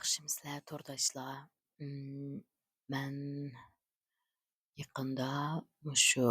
Yaxshimisilar, to'rdoshlar? Men yaqinda mushu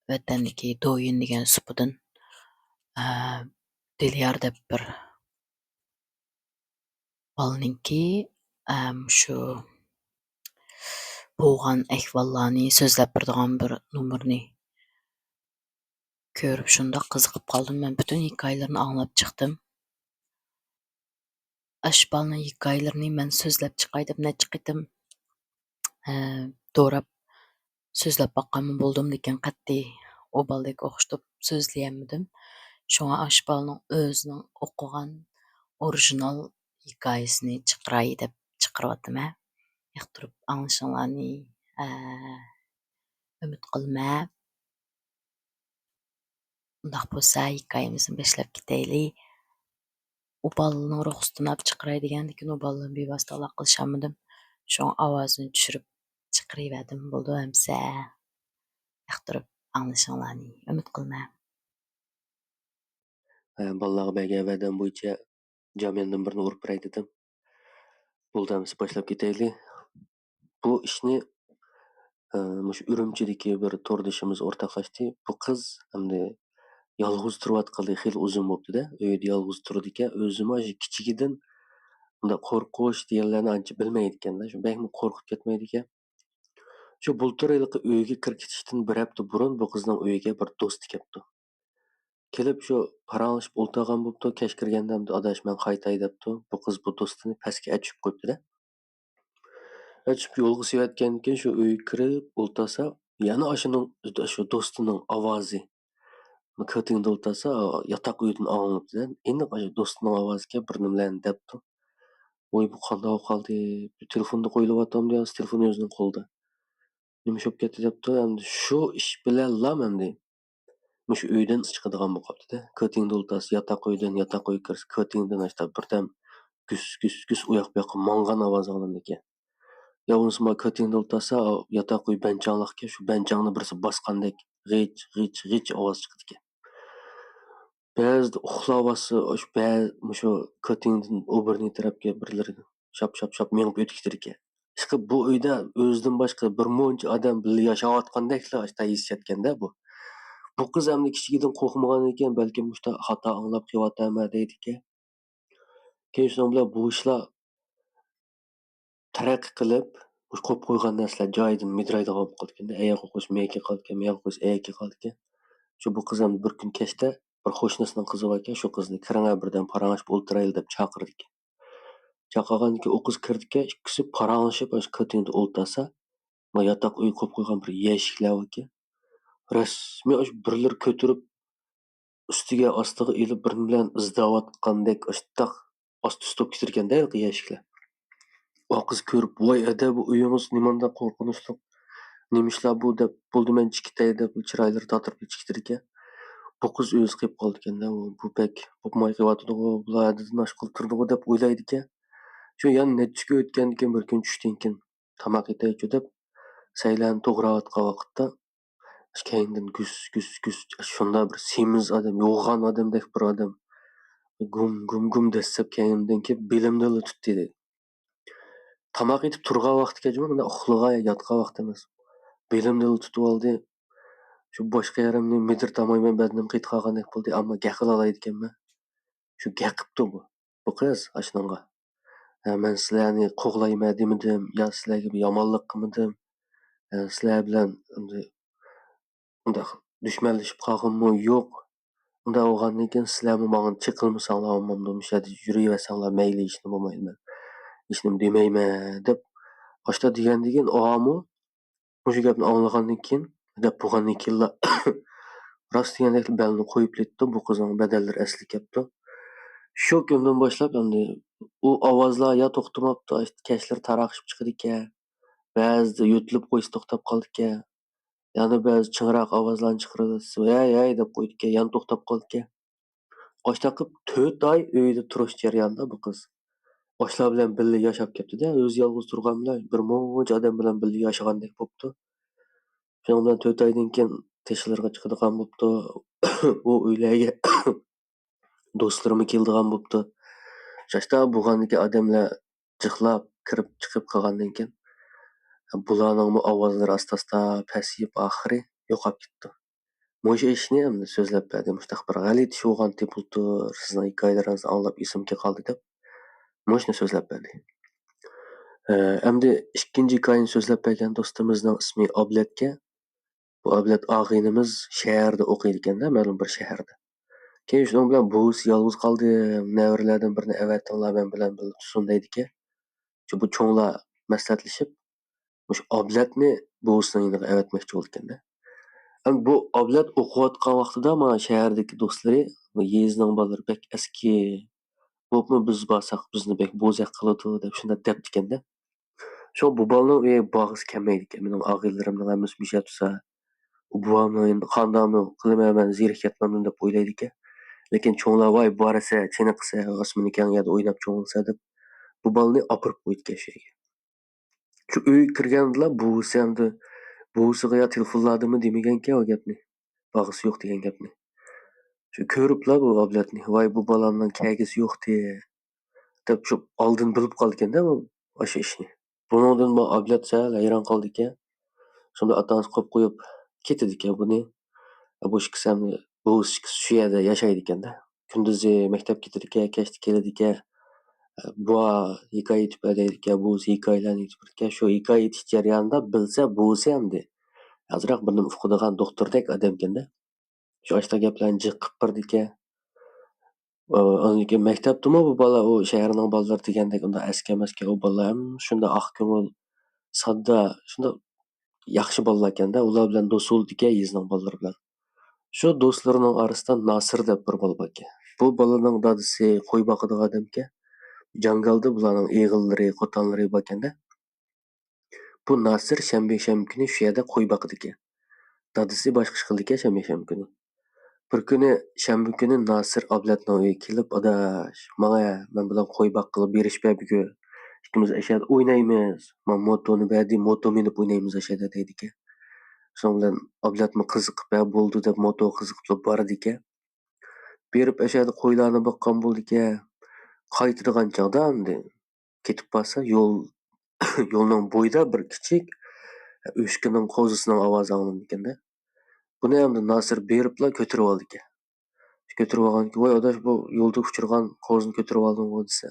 vatanniki Do'yin degan supidan Dilyar deb bir bolaninki shu bo'lgan ahvollarni so'zlab beradigan bir nomerni ko'rib shundoq qiziqib qoldim. Men butun hikoyalarini anglab chiqdim. Ash bolaning hikoyalarini men so'zlab chiqay deb necha qitim to'rab so'zlab boqqanman bo'ldim, lekin qat'iy u boladek o'xshatib so'zlayolmadim. Shunga ash bolaning o'zining o'qigan original hikoyasini chiqaray deb chiqaryaptim. Yoqtirib anglashinglarni umid qilaman. Undaq bo'lsa hikoyamizni boshlab ketaylik. U bolaning ruxsatini olib chiqaray degandan keyin u bola bilan bevosita aloqa qilisholmadim. Shunga ovozini tushirib chiqarayverdim. Bo'ldi hamsa. Yoqtirib anglashinglarni umid qilaman. Bolalarga bergan va'dam bo'yicha jamiyatdan birini urib beray dedim. Bo'ldi, boshlab ketaylik. Bu ishni mushu Urumchidagi bir to'rdishimiz o'rtoqlashdi. Bu qiz hamda yolg'iz turayotganligi xil uzun bo'libdi-da. Uyida yolg'iz turadi ekan. O'zim shu kichigidan unda qo'rqish deganlarni ancha bilmaydi ekan-da. Shu bakmi qo'rqib ketmaydi ekan. Shu bulturiliq uyga kirib ketishdan bir hafta burun bu qizning uyiga bir do'sti kelibdi. Kelib shu paranglashib o'ltirgan bo'libdi. Kech kirganda "Adash, men qaytay" debdi. Bu qiz bu do'stini pastga achib qo'yibdi-da. Achib yo'lga sevayotgandan keyin shu uyga kirib o'ltirsa, yana shu do'stining ovozi ko'tingda o'ltirsa, yotoq uydan og'ilibdi-da. Endi shu do'stining ovoziga bir nimalarni debdi. "Voy, bu qandoq qoldi? Telefonda qo'yilyapti, deyapsiz, telefon o'zining qo'lida. Nima ish bo'lib ketdi" debdi. Endi shu ish bilanlam endi mushu uydan chiqadigan bo'lib qolibdi-da. Ko'tingda o'ltirsa, yotoq uyga kirsa, ko'tingdan birdan gus u yoq bu yoqqa mang'an ovoz olindi ekan. Ya unisi ko'tingda o'ltirsa, yotoq uy banchanglikka shu banchangni birisi bosgandek g'ich ovoz chiqadi ekan. Ba'zida uxlayotsa, mushu ko'tingdan o'birni tarafga birlari shap mengib o'tishdir ekan. Bu uyda o'zidan boshqa bir muncha odam birga yashayotgandekla hissiyotganda bu. Bu qiz hamda kichigidan qo'rqmagan ekan, balkim mushta xato anglab qilyaptimi deydi ekan. Keyin shundan bilan bu ishlar taraqqiy qilib, qo'yib qo'ygan narsalar joyidan midraydigan bo'lib qoldi ekanda. Ayaqqa qo'yish meyga qoldi ekan, meyga qo'yish ayaga qoldi ekan. Shu bu qiz ham bir kun kechda bir qo'shnisining qizi bor ekan, shu qizni "Kiringlar birdan paranglashib o'ltiraylik" deb chaqirdi ekan. Chaqirgandan keyin u qiz kirdi ekan, ikkisi paranglashib ko'tingda o'ltirsa, yotoq uy qo'yib qo'ygan bir eshiklar bor ekan. Rasmiy birlar ko'tarib ustiga ostiga ilib bir bilan izdayotgandek oshtaq ost-ust bo'lib ketar ekanda eshiklar. U qiz ko'rib, "Voy ada, bu uyingiz nimanda qo'rqinchli. Nima ishlar bu" deb, "Bo'ldi, men chiqitay" deb chiroylari totirib chiqdi ekan. Bu qiz o'zi qilib qoldi ekanda. Bu pek bo'lmay qilyotdi, bular nash qilib turdi deb o'ylaydi ekan. Shu yana necha kun o'tgandan keyin bir kun tushdan keyin tomoq yetaychi deb saylanib to'g'rayotgan vaqtda keyindan gus shunday bir semiz odam, yo'g'on odamdek bir odam gum dessab keyindan kelib belimdan tutdi dedi. Tomoq yetib turgan vaqtga bunday uxlagan yotgan vaqt emas. Belimdan tutib oldi. Shu boshqa yerimni midr tomonman badnim qiyt qolgandek bo'ldi, ammo gaqil olaydi ekanman. Shu gaqibdi bu. Bu qiz ashunga. Men sizlarni qo'g'layman demadim, yo sizlarga yomonlik qilmadim. Sizlar bilan undaq dushmanlashib qolganmi? Yo'q. Unda bo'lgandan keyin sizlarmi menga chiqilmasanglar, o'sha yuraversanglar mayli, ishni bo'lmaydi men. Ishni demayman deb boshda degan og'amu o'sha gapni anglagandan keyin gap bo'lgandan keyin rost degandek belni qo'yib ketdi. Bu qizning badallari asli kelibdi. Shu kundan boshlab endi u ovozlar ya to'xtamabdi, kashlar taraqishib chiqadi ekan. Ba'zida yo'tilib qo'ysa to'xtab qoldi ekan. Yana ba'zi chingroq ovozlarni chiqaradi. "Ey" deb qo'ydi ekan, yana to'xtab qoldi ekan. Boshqa qilib 4 oy uyda turish jarayonida bu qiz boshlar bilan birga yashab ketdi-da, o'zi yolg'iz turgan bilan bir muncha odam bilan birga yashagandek bo'libdi. Shuning bilan 4 oydan keyin tashqariga chiqadigan bo'libdi. U uylarga do'stlarimi keladigan bo'libdi. Shashta bo'lgandagi odamlar jiqlab kirib chiqib qilgandan keyin bularning ovozlari asta-asta pasayib oxiri yo'qolib ketdi. Mo'sha ishni endi so'zlab berdi. Mushtaq bir g'alati ish bo'lgandi bultur, sizning hikoyalaringizni anglab esimga qoldi deb mo'shni so'zlab berdi. Endi ikkinchi hikoyani so'zlab bergan do'stimizning ismi Oblatga. Bu Oblat og'aynimiz shaharda o'qiydi ekanda, ma'lum bir shaharda. Keyin shuning bilan buvisi yolg'iz qoldim, nevaralardan birini avatinglar men bilan birga tursin deydi-ki. Shu bu cho'nglar maslahatlashib, o'sha Oblatni buvisining yoniga avatmoqchi bo'ldi ekanda. Bu Oblat o'qiyotgan vaqtida mana shahardagi do'stlari va yezining bolalari bek eski bo'pmi biz borsak bizni bek bo'zaq qiladi deb shunday debdi ekanda. Shu bu bolaning uyi bog'isi kelmaydi ekan. Mening og'aylarimning hammasi bisha tursa, buvamni endi qandaqmi qilaman zerikyapman deb o'ylaydi ekan. Lekin cho'nglar voy borasa, chiniqsa, osmoni keng yerda o'ynab cho'ngilsa deb bu bolani opirib qo'ydi ekan shu yerga. Shu uyga kirgandilar buvisi endi buvisiga yo telefonladimi demagan ekan o gapni. Bog'isi yo'q degan gapni. Shu ko'riblar bu Oblatni. Voy bu bolamning kagisi yo'qdi deb shu oldin bilib qoldi ekanda bu o'sha ishni. Buningdan bu Oblat sal hayron qoldi ekan. Shunda otasi qo'yib qo'yib ketdi ekan buni. Bu ikkisi ham buvisi shu yerda yashaydi ekanda. Kunduzi maktabga ketadi ekan, kechda keladi ekan. Bu hikoya aytib beradi ekan, buvisi hikoyalarni aytib beradi ekan. Shu hikoya aytish jarayonida bilsa buvisi hamdi ozroq bir nima uqadigan doktordak odam ekanda. Shu ashta gaplarni jiq qilib berdi ekan. Ondan keyin maktabdimi bu bola u shaharning bolalari degandek unda aski emaskan u bolalar ham shunda oq ko'ngil, sodda, shunda yaxshi bolalar ekanda. Ular bilan do'st bo'ldi ekan yezining bolalari bilan. Shu do'stlarining orasida Nasir deb bir bola bor ekan. Bu bolaning dadasi qo'y boqadigan odam ekan. Jangalda bularning o'g'illari, qo'tonlari bor ekanda. Bu Nasir shanba kuni shu yerda qo'y boqadi ekan. Dadasi boshqa ish qildi ekan shanba kuni. Bir kuni shanba kuni Nasir Oblatning uyiga kelib, "Adash, menga men bilan qo'y boqqili berishib ber bugun. Ikkimiz ashada o'ynaymiz. Men motoni berdim, moto minib o'ynaymiz ashada" deydi ekan. Shuning bilan Oblatmi qiziqib, "Ha, bo'ldi" deb moto qiziqib bordi ekan. Berib ashada qo'ylarni boqqan bo'ldi ekan. Qaytadigan chog'da endi ketib borsa yo'lning bo'yida bir kichik o'shkining qo'zisining ovozi anglandi ekanda. Buni endi Nasir beribla ko'tarib oldi ekan. Ko'tarib olganki, "Voy adash, bu yo'lda uchirgan qo'zini ko'tarib oldingmi?" desa.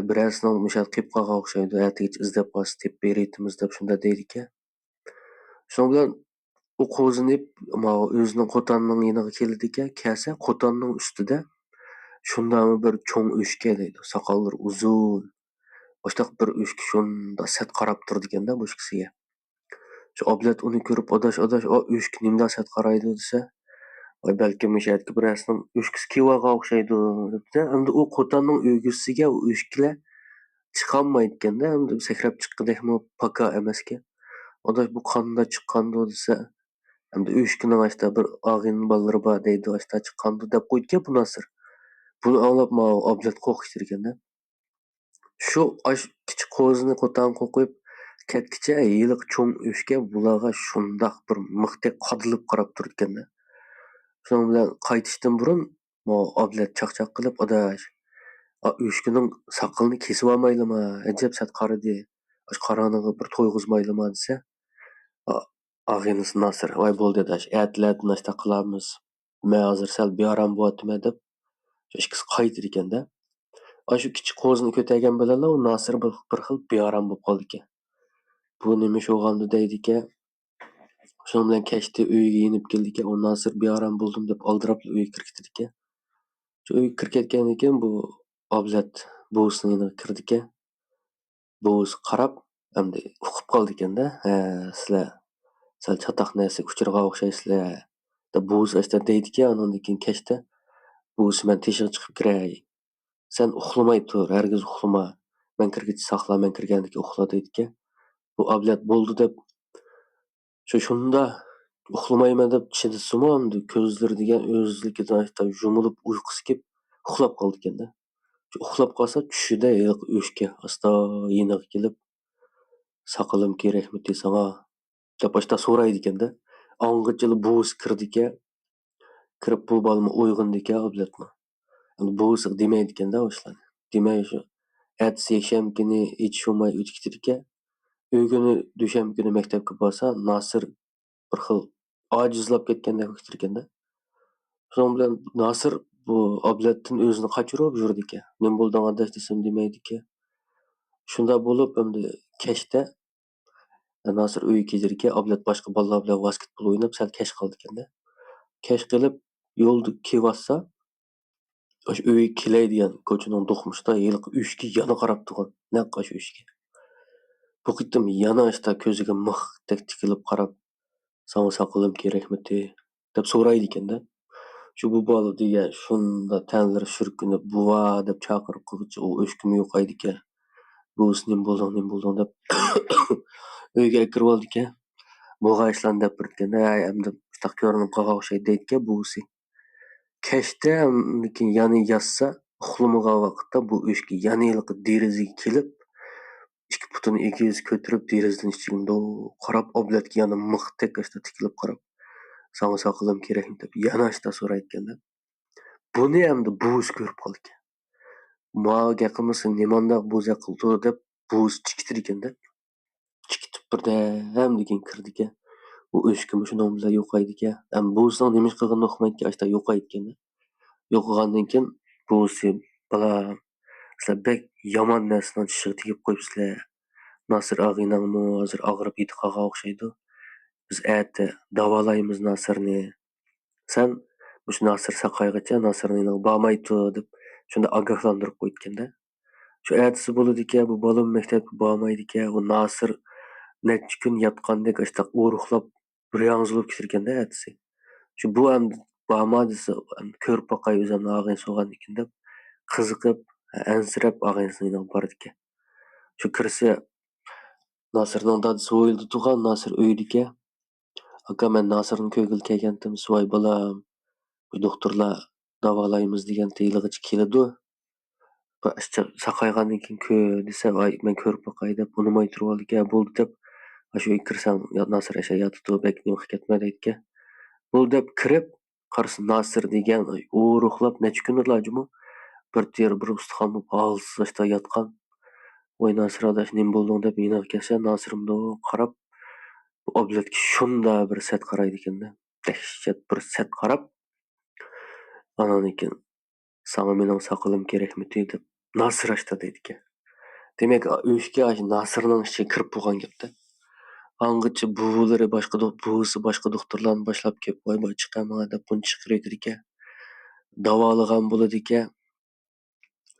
Birasining mushal qilib qolgan o'xshaydi. Ertaga izlab qolsa tepib beraytimiz deb shunda deydi ekan. Shuning bilan u qo'zini o'zining qo'tonining yoniga keldi ekan. Kelsa qo'tonning ustida shundami bir cho'ng o'shka deydi. Soqollari uzun. Boshqa bir o'shka shunda sat qarab turdi ekanda bu ikkisiga. Shu Oblat uni ko'rib, "Adash, o o'shka nimda sat qaraydi" desa, "Voy balkim o'sha yerga birasining o'shkisi kelib olgan o'xshaydi" debdi. Endi u qo'tonning o'g'isiga u o'shkilar chiqolmaydi ekanda, endi sakrab chiqqidekmi paka emas ekan. "Adash, bu qanday chiqqandi" desa, endi o'shkining ashta bir og'in bolalari bor deydi, ashta chiqqandi deb qo'ydi ekan bu Nasir. Buni anglab Oblat qo'rqishdi ekanda. Shu kichik qo'zini qo'tonga qo'yib ketgicha yiliq cho'ng o'shka bularga shundoq bir miqdek qadilib qarab turdi ekanda. Shuning bilan qaytishdan burun Oblat chaqchaq qilib, "Adash, o'shkining soqolini kesib olmaylimi? Ajab sat qaradi. Osh qorong'iga bir to'yg'izmaylimi" desa, og'inisi Nasir, "Voy bo'ldi adash, ertalardan ashta qilamiz. Men hozir sal beorom bo'lyapman" deb shu ikkisi qaytdi ekanda. Shu kichik qo'zini ko'targan bilanlar u Nasir bir xil beorom bo'lib qoldi ekan. Bu nima ish bo'lgandi deydi ekan. Shuning bilan kechda uyiga yenib keldi ekan. U Nasir beorom bo'ldim deb aldirab uyga kirib ketdi ekan. Shu uyga kirib ketgandan keyin bu Oblat buvisining yoniga kirdi ekan. Buvisi qarab, endi uqib qoldi ekanda. "Ha, sizlar sal chatoq narsa uchirgan o'xshaysizlar" deb buvisi ashta deydi ekan. Undan keyin kechda buvisi "Men teshikka chiqib kiray. Sen uxlamay tur, hargiz uxlama. Men kirguncha saqla, men kirgandan keyin uxla" deydi ekan. Bu Oblat bo'ldi deb shunda uxlamayman deb chidasimi endi ko'zlari degan o'zligidan ashta yumilib uyqusi kelib uxlab qoldi ekanda. Shu uxlab qolsa tushida o'shka asta yeniga kelib, "Soqolim kerakmidi sanga?" deb ashta so'raydi ekanda. Ang'ichili buvisi kirdi ekan. Kirib bu bolani uyg'ondi ekan Oblatni. Endi buvisi demaydi ekanda o ishlarni. Demay shu Ertesi yakshanba kuni hech bo'lmay o'tib ketar ekan. Öýgeni düşänbe güni mekdepke barsa, Nasir bir xil ajizlap ketgендek bo'lib ketar ekanda. Şoň bilen Nasir bu Ablettin özüni kaçyryp jurdy eken. Nim boldy adaş desem dimeýdi eken. Şunda bolup endi keşde Nasir öýe kelir eken, Ablet başga balalar bilen basketbol oýnap säl kech galdy ekende. Kech kelyp ýoldy kebassa, oş öýe kileý diýen köçeniň dokmuşda ýylyk üçgi ýana garap durgan. Näq aş üçgi. Bu gytym ýana aşda közüge myhtek tikilip garap, "Saňa sakalym kerekmiti?" dep soraýdy ekende. Şu bu bala diýen şunda tänleri şürkünip "Buwa" dep çakyryp kygıça o öşkümi ýokaýdy eken. "Bus nim bolduň" dep öýge kirip boldy eken. "Bugaýşlan" dep birken, "Äy, emdi şutak görünip galgan okşaýdy" diýdi eken bugusy. Keşde lekin ýany ýatsa, uhlamagan wagtda bu öşki ýanylyk derezege kelip, iki putuny egiz kötürüp derezeden içigiň garap Abletge ýany myhtek aşda tikilip garap, "Saňa sakalym kerekmi?" dep ýana aşda soraýdy ekende. Buny emdi bugusy görüp galy eken. "Maga gakymysyň, nimanda buzak kıldy" dep bugusy çikitir ekende. Çikitip birdäm diýen kirdi eken. Bu öşkümi şonuň bilen ýokaýdy eken. Hem bugusynyň nimiş kylgyny okmaýdy eken, aşda ýokaýdy eken. Ýokagandan ken bugusy "Balam, sizler bek ýaman näsiň şişige tigip goýupsizler. Nasir agynaňmy hazır agyryp ýitip galgan okşaýdy. Biz äte dawalaýmyz Nasirni. Sen muş Nasir sakaýgaça Nasirniň ýanyna barmaý tur" dep şunda agahlandyryp goýdy ekende. Şu ätisi bolady eken, bu balam mekdepke barmaýdy eken, o Nasir neçe gün ýatkandek aşda oruklap bir ýaňyzylyp gider ekende ätisi. Şu bu hem barmadysy körüp bakaý özüni agyny sogan eken dep kyzykyp, ensirep agynysyň ýanyna bardy eken. Şu kirse Nasirniň dadysy oýuldy tugan, Nasir öýdi eken. "Aka, men Nasirniň köýgüli kelgendim, suway balam, bu doktorlar dawalaýmyz diýen tyýlygıç keldi. Bu aşça sakaýgandan ken kö dese, ay men körüp bakaý dep unumay turup aldy eken. Boldy dep aşo kirsem Nasir eşe ýatypdy, bek nima ketme diýdi eken. Bol dep kirip, karşy Nasir diýen oruklap neçe gün ilajymy bir ter bir ustiham bolup halsız aşda ýatgan. "Oý Nasir adaş, nim bolduň?" dep ýyna kelse Nasirimde karap, bu Abletge şunda bir set garaýdy ekende. Dehşet bir set garap, anan eken "Saňa meniň sakalym kerekmiti?" dep Nasir aşda diýdi eken. Demek öýüşge aş Nasirniň işi kirip bolgan gepde. Angyçy bugulary bugusy başga doktorlarny başlap kep, "Oýma çykama" dep buny çykyryp eken. Dawalagan bolady eken.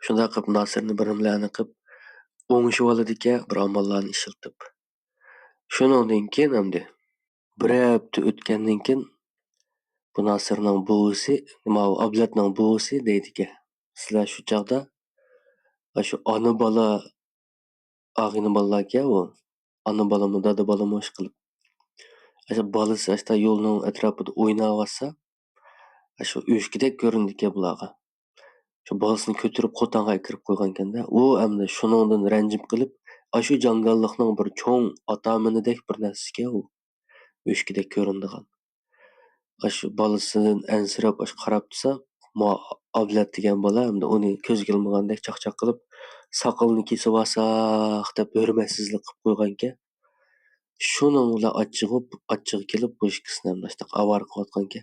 Şunda kıp Nasirni birimläni kıp oňuşyp alady eken bir amallarny işiltip. Şonundan ken emdi bir häpde ötkenden ken bu Nasirniň bugusy, nima bu Abletniň bugusy diýdi eken. "Sizler şu çagda aşu ana bala agyny balalar eken o. Ana balamy, dada balamy hoş kılıp. Aşa balasy aşda ýolunyň etrapyda oýnap atsa, aşo öşkidek göründi eken bularga. Şu balasyny kötürüp kotaňa kirip goýgan eken-de. O emdi şonundan ränjip gylyp, aşu jangallykyň bir çoň atamynydek bir näsesi eken o. Öşkidek göründigen. Aşu balasyny ensirep aş garap dursa, ma Ablet diýen bala emdi ony közge ilmagandek çakçak gylyp, "Sakalyny kesip alsak" dep hörmetsizlik gylyp goýgan eken. Şonuň bilen açygy kelip bu işkisini emdi aşda abaryp gatgan eken.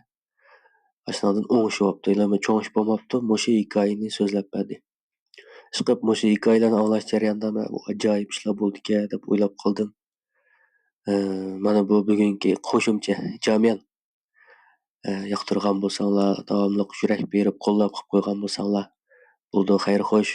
Aşnadan oňuşyp apdy. Ýa-ni çoňuşyp bolmapdy, muşu hikaýany sözläp berdi. Şykyp muşu hikaýalaryny aglaş jarýanynda men bu ajaýyp işler boldy eken dep oýlap kaldym. Mana bu bugünkü goşumça jamyan ýaktyrgan bolsaňlar, dawamlyk ýürek berip gollap goýgan bolsaňlar, boldy haýır hoş.